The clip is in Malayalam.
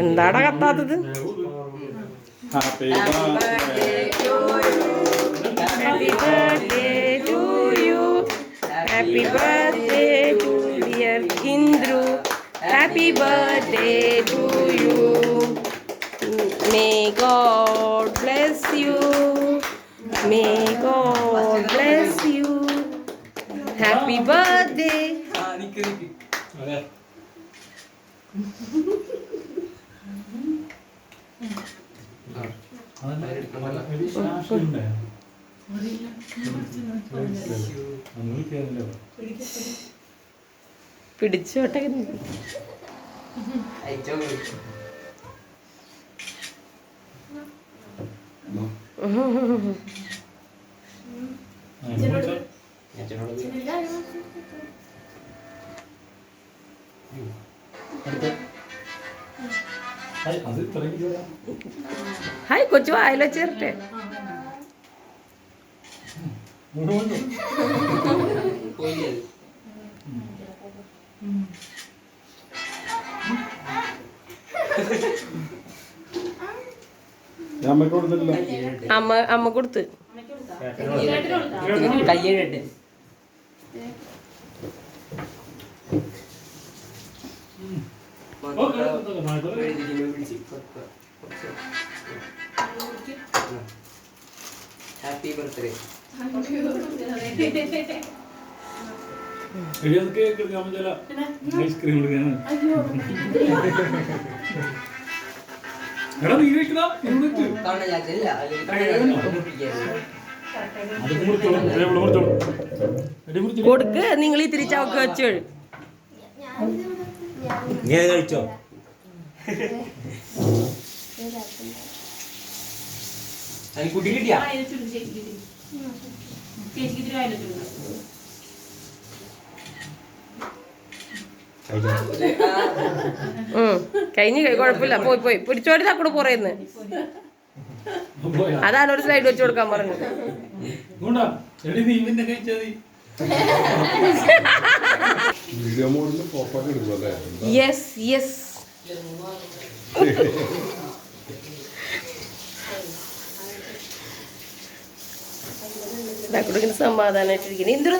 എന്താടാ കത്താത്തത്? Happy birthday to you, happy birthday to dear Indru, happy birthday to you, may God bless you, may God bless you, happy birthday. പിടിച്ചോട്ടെ. ഹായ് കൊച്ചു വായിലോ ചേർട്ടെ. അമ്മ കൊടുത്ത് കയ്യേഴട്ടെ. Happy birthday. കൊടുക്ക്. നിങ്ങൾ ഈ തിരിച്ചവക്ക് വെച്ചു കഴിച്ചോ? കുട്ടി കിട്ടിയാ? കഴിഞ്ഞ് കുഴപ്പമില്ല. പോയി പോയി പിടിച്ചോടി തക്കോട് പോറേന്ന്. അതാണ് ഒരു സ്ലൈഡ് വെച്ച് കൊടുക്കാൻ പറഞ്ഞത്. Yes yes. സമാധാനായിട്ടിരിക്കുന്നു. എന്തൊരു